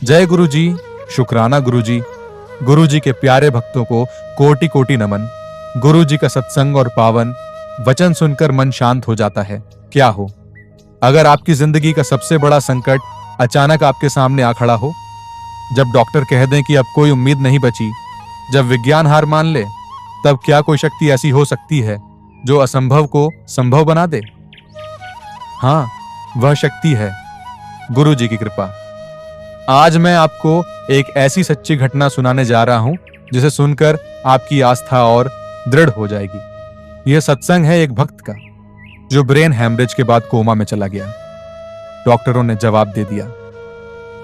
जय गुरु जी, शुक्राना गुरु जी। गुरु जी के प्यारे भक्तों को कोटि कोटि नमन। गुरु जी का सत्संग और पावन वचन सुनकर मन शांत हो जाता है। क्या हो अगर आपकी जिंदगी का सबसे बड़ा संकट अचानक आपके सामने आ खड़ा हो, जब डॉक्टर कह दें कि अब कोई उम्मीद नहीं बची, जब विज्ञान हार मान ले, तब क्या कोई शक्ति ऐसी हो सकती है जो असंभव को संभव बना दे? हाँ, वह शक्ति है गुरु जी की कृपा। आज मैं आपको एक ऐसी सच्ची घटना सुनाने जा रहा हूं जिसे सुनकर आपकी आस्था और दृढ़ हो जाएगी। यह सत्संग है एक भक्त का जो ब्रेन हैमरेज के बाद कोमा में चला गया। डॉक्टरों ने जवाब दे दिया,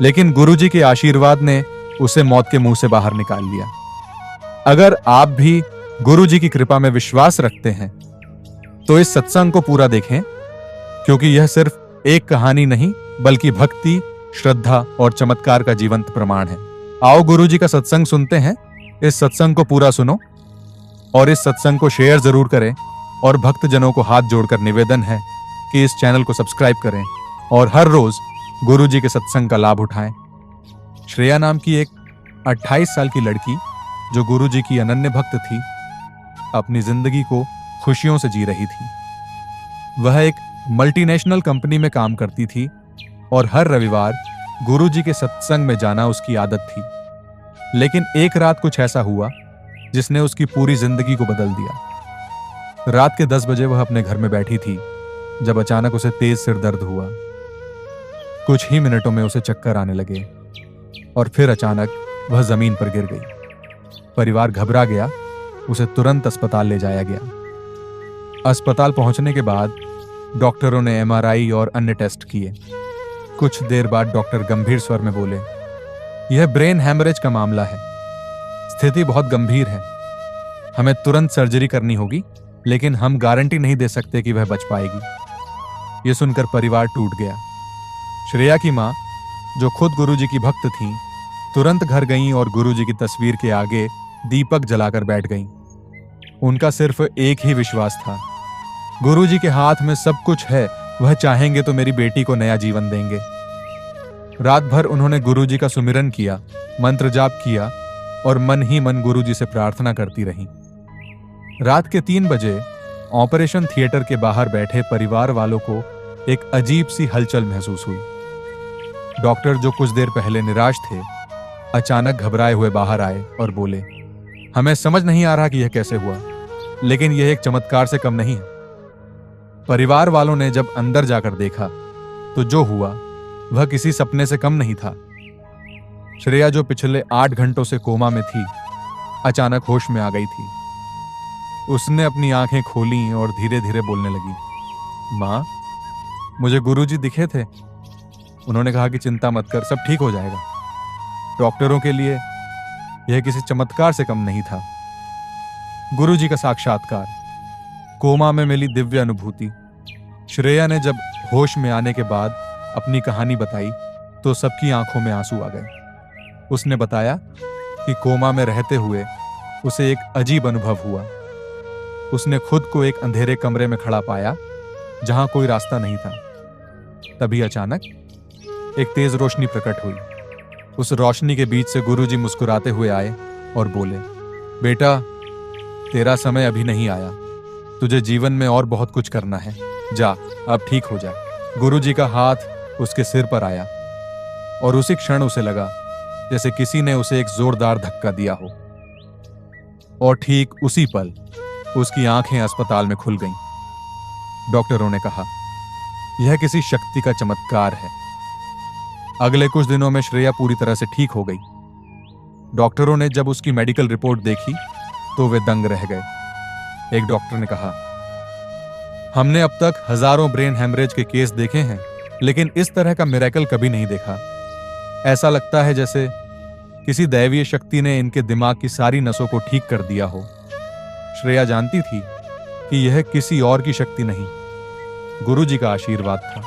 लेकिन गुरुजी के आशीर्वाद ने उसे मौत के मुंह से बाहर निकाल लिया। अगर आप भी गुरुजी की कृपा में विश्वास रखते हैं तो इस सत्संग को पूरा देखें, क्योंकि यह सिर्फ एक कहानी नहीं बल्कि भक्ति, श्रद्धा और चमत्कार का जीवंत प्रमाण है। आओ गुरुजी का सत्संग सुनते हैं। इस सत्संग को पूरा सुनो और इस सत्संग को शेयर जरूर करें, और भक्तजनों को हाथ जोड़कर निवेदन है कि इस चैनल को सब्सक्राइब करें और हर रोज गुरुजी के सत्संग का लाभ उठाएं। श्रेया नाम की एक 28 साल की लड़की जो गुरुजी की अनन्य भक्त थी, अपनी जिंदगी को खुशियों से जी रही थी। वह एक मल्टीनेशनल कंपनी में काम करती थी और हर रविवार गुरुजी के सत्संग में जाना उसकी आदत थी। लेकिन एक रात कुछ ऐसा हुआ जिसने उसकी पूरी जिंदगी को बदल दिया। रात के 10 बजे वह अपने घर में बैठी थी जब अचानक उसे तेज सिर दर्द हुआ। कुछ ही मिनटों में उसे चक्कर आने लगे और फिर अचानक वह जमीन पर गिर गई। परिवार घबरा गया, उसे तुरंत अस्पताल ले जाया गया। अस्पताल पहुंचने के बाद डॉक्टरों ने MRI और अन्य टेस्ट किए। कुछ देर बाद डॉक्टर गंभीर स्वर में बोले, यह ब्रेन हैमरेज का मामला है, स्थिति बहुत गंभीर है, हमें तुरंत सर्जरी करनी होगी, लेकिन हम गारंटी नहीं दे सकते कि वह बच पाएगी। यह सुनकर परिवार टूट गया। श्रेया की मां, जो खुद गुरुजी की भक्त थीं, तुरंत घर गईं और गुरुजी की तस्वीर के आगे दीपक जलाकर बैठ गईं। उनका सिर्फ एक ही विश्वास था, गुरुजी के हाथ में सब कुछ है, वह चाहेंगे तो मेरी बेटी को नया जीवन देंगे। रात भर उन्होंने गुरुजी का सुमिरन किया, मंत्र जाप किया और मन ही मन गुरुजी से प्रार्थना करती रहीं। रात के 3 बजे ऑपरेशन थिएटर के बाहर बैठे परिवार वालों को एक अजीब सी हलचल महसूस हुई। डॉक्टर, जो कुछ देर पहले निराश थे, अचानक घबराए हुए बाहर आए और बोले, हमें समझ नहीं आ रहा कि यह कैसे हुआ, लेकिन यह एक चमत्कार से कम नहीं है। परिवार वालों ने जब अंदर जाकर देखा तो जो हुआ वह किसी सपने से कम नहीं था। श्रेया, जो पिछले 8 घंटों से कोमा में थी, अचानक होश में आ गई थी। उसने अपनी आंखें खोली और धीरे धीरे बोलने लगी, मां, मुझे गुरुजी दिखे थे, उन्होंने कहा कि चिंता मत कर, सब ठीक हो जाएगा। डॉक्टरों के लिए यह किसी चमत्कार से कम नहीं था। गुरुजी का साक्षात्कार, कोमा में मिली दिव्य अनुभूति। श्रेया ने जब होश में आने के बाद अपनी कहानी बताई तो सबकी आंखों में आंसू आ गए। उसने बताया कि कोमा में रहते हुए उसे एक अजीब अनुभव हुआ। उसने खुद को एक अंधेरे कमरे में खड़ा पाया जहां कोई रास्ता नहीं था। तभी अचानक एक तेज रोशनी प्रकट हुई। उस रोशनी के बीच से गुरुजी मुस्कुराते हुए आए और बोले, बेटा, तेरा समय अभी नहीं आया, तुझे जीवन में और बहुत कुछ करना है, जा, अब ठीक हो जा। गुरुजी का हाथ उसके सिर पर आया और उसी क्षण उसे लगा जैसे किसी ने उसे एक जोरदार धक्का दिया हो, और ठीक उसी पल उसकी आंखें अस्पताल में खुल गईं। डॉक्टरों ने कहा, यह किसी शक्ति का चमत्कार है। अगले कुछ दिनों में श्रेया पूरी तरह से ठीक हो गई। डॉक्टरों ने जब उसकी मेडिकल रिपोर्ट देखी तो वे दंग रह गए। एक डॉक्टर ने कहा, हमने अब तक हजारों ब्रेन हैमरेज के केस देखे हैं, लेकिन इस तरह का मिरेकल कभी नहीं देखा। ऐसा लगता है जैसे किसी दैवीय शक्ति ने इनके दिमाग की सारी नसों को ठीक कर दिया हो। श्रेया जानती थी कि यह किसी और की शक्ति नहीं, गुरुजी का आशीर्वाद था।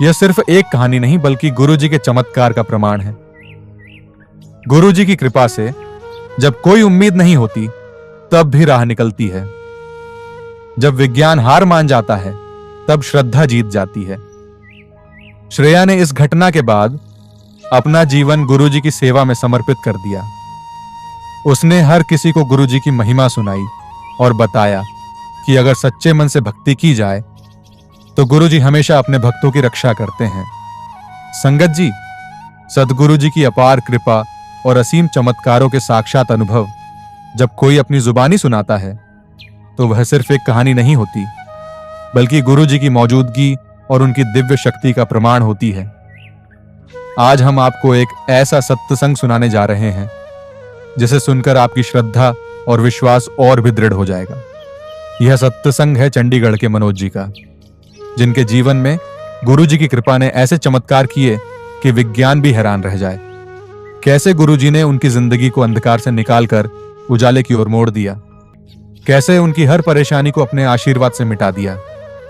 यह सिर्फ एक कहानी नहीं बल्कि गुरुजी के चमत्कार का प्रमाण है। गुरुजी की कृपा से जब कोई उम्मीद नहीं होती तब भी राह निकलती है। जब विज्ञान हार मान जाता है तब श्रद्धा जीत जाती है। श्रेया ने इस घटना के बाद अपना जीवन गुरुजी की सेवा में समर्पित कर दिया। उसने हर किसी को गुरुजी की महिमा सुनाई और बताया कि अगर सच्चे मन से भक्ति की जाए तो गुरुजी हमेशा अपने भक्तों की रक्षा करते हैं। संगत जी, सद्गुरु जी की अपार कृपा और असीम चमत्कारों के साक्षात अनुभव जब कोई अपनी जुबानी सुनाता है तो वह सिर्फ एक कहानी नहीं होती, बल्कि गुरु जी की मौजूदगी और उनकी दिव्य शक्ति का प्रमाण होती है। आज हम आपको एक ऐसा सत्संग सुनाने जा रहे हैं जिसे सुनकर आपकी श्रद्धा और विश्वास और भी दृढ़ हो जाएगा। यह सत्संग है चंडीगढ़ के मनोज जी का, जिनके जीवन में गुरु जी की कृपा ने ऐसे चमत्कार किए कि विज्ञान भी हैरान रह जाए। कैसे गुरु जी ने उनकी जिंदगी को अंधकार से निकालकर उजाले की ओर मोड़ दिया, कैसे उनकी हर परेशानी को अपने आशीर्वाद से मिटा दिया,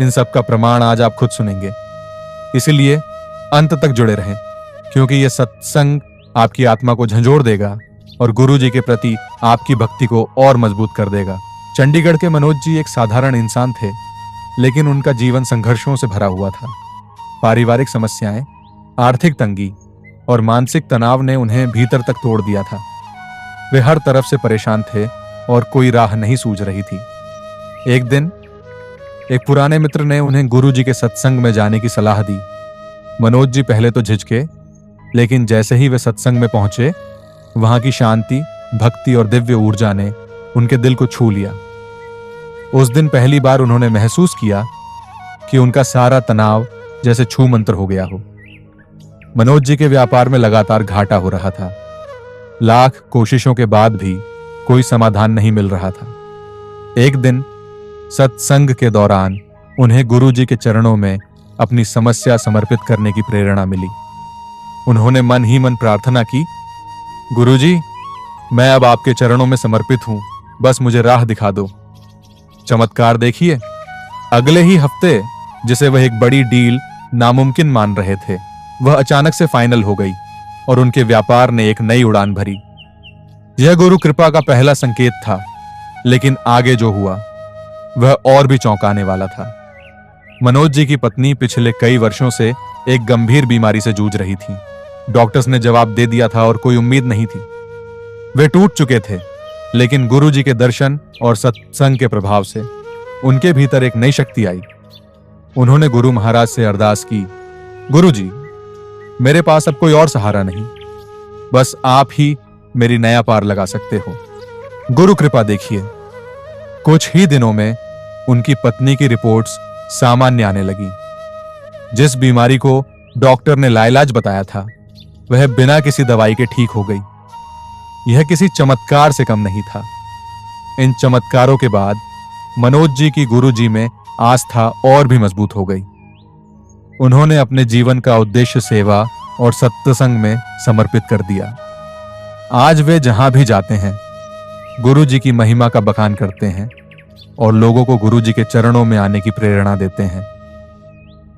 इन सब का प्रमाण आज आप खुद सुनेंगे। इसलिए अंत तक जुड़े रहें, क्योंकि यह सत्संग आपकी आत्मा को झंझोड़ देगा और गुरु जी के प्रति आपकी भक्ति को और मजबूत कर देगा। चंडीगढ़ के मनोज जी एक साधारण इंसान थे, लेकिन उनका जीवन संघर्षों से भरा हुआ था। पारिवारिक समस्याएं, आर्थिक तंगी और मानसिक तनाव ने उन्हें भीतर तक तोड़ दिया था। वे हर तरफ से परेशान थे और कोई राह नहीं सूझ रही थी। एक दिन एक पुराने मित्र ने उन्हें गुरु जी के सत्संग में जाने की सलाह दी। मनोज जी पहले तो झिझके, लेकिन जैसे ही वे सत्संग में पहुंचे, वहां की शांति, भक्ति और दिव्य ऊर्जा ने उनके दिल को छू लिया। उस दिन पहली बार उन्होंने महसूस किया कि उनका सारा तनाव जैसे छू मंत्र हो गया हो। मनोज जी के व्यापार में लगातार घाटा हो रहा था। लाख कोशिशों के बाद भी कोई समाधान नहीं मिल रहा था। एक दिन सत्संग के दौरान उन्हें गुरु जी के चरणों में अपनी समस्या समर्पित करने की प्रेरणा मिली। उन्होंने मन ही मन प्रार्थना की, गुरु जी, मैं अब आपके चरणों में समर्पित हूं, बस मुझे राह दिखा दो। चमत्कार देखिए, अगले ही हफ्ते जिसे वह एक बड़ी डील नामुमकिन मान रहे थे, वह अचानक से फाइनल हो गई और उनके व्यापार ने एक नई उड़ान भरी। यह गुरु कृपा का पहला संकेत था, लेकिन आगे जो हुआ वह और भी चौंकाने वाला था। मनोज जी की पत्नी पिछले कई वर्षों से एक गंभीर बीमारी से जूझ रही थी। डॉक्टर्स ने जवाब दे दिया था और कोई उम्मीद नहीं थी। वे टूट चुके थे, लेकिन गुरु जी के दर्शन और सत्संग के प्रभाव से उनके भीतर एक नई शक्ति आई। उन्होंने गुरु महाराज से अरदास की, गुरु जी, मेरे पास अब कोई और सहारा नहीं, बस आप ही मेरी नया पार लगा सकते हो। गुरु कृपा देखिए, कुछ ही दिनों में उनकी पत्नी की रिपोर्ट्स सामान्य आने लगी। जिस बीमारी को डॉक्टर ने लाइलाज बताया था, वह बिना किसी दवाई के ठीक हो गई। यह किसी चमत्कार से कम नहीं था। इन चमत्कारों के बाद मनोज जी की गुरु जी में आस्था और भी मजबूत हो गई। उन्होंने अपने जीवन का उद्देश्य सेवा और सत्संग में समर्पित कर दिया। आज वे जहां भी जाते हैं, गुरु जी की महिमा का बखान करते हैं और लोगों को गुरु जी के चरणों में आने की प्रेरणा देते हैं।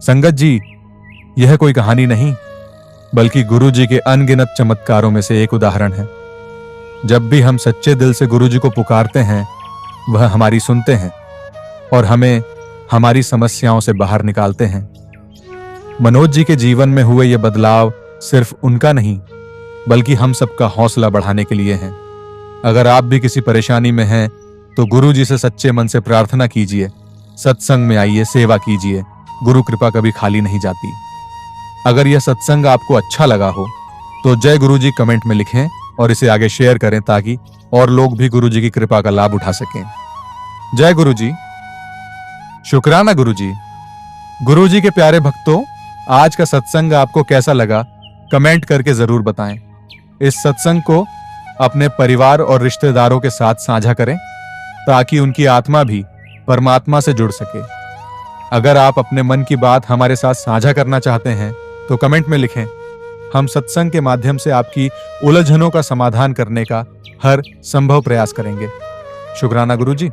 संगत जी, यह कोई कहानी नहीं, बल्कि गुरु जी के अनगिनत चमत्कारों में से एक उदाहरण है। जब भी हम सच्चे दिल से गुरु जी को पुकारते हैं, वह हमारी सुनते हैं और हमें हमारी समस्याओं से बाहर निकालते हैं। मनोज जी के जीवन में हुए ये बदलाव सिर्फ उनका नहीं, बल्कि हम सबका हौसला बढ़ाने के लिए हैं। अगर आप भी किसी परेशानी में हैं, तो गुरु जी से सच्चे मन से प्रार्थना कीजिए, सत्संग में आइए, सेवा कीजिए। गुरु कृपा कभी खाली नहीं जाती। अगर यह सत्संग आपको अच्छा लगा हो तो जय गुरु जी कमेंट में लिखें और इसे आगे शेयर करें, ताकि और लोग भी गुरु जी की कृपा का लाभ उठा सकें। जय गुरु जी। शुक्राना गुरु जी। गुरु जी के प्यारे भक्तों, आज का सत्संग आपको कैसा लगा, कमेंट करके जरूर बताएं। इस सत्संग को अपने परिवार और रिश्तेदारों के साथ साझा करें, ताकि उनकी आत्मा भी परमात्मा से जुड़ सके। अगर आप अपने मन की बात हमारे साथ साझा करना चाहते हैं तो कमेंट में लिखें। हम सत्संग के माध्यम से आपकी उलझनों का समाधान करने का हर संभव प्रयास करेंगे। शुक्राना गुरु जी।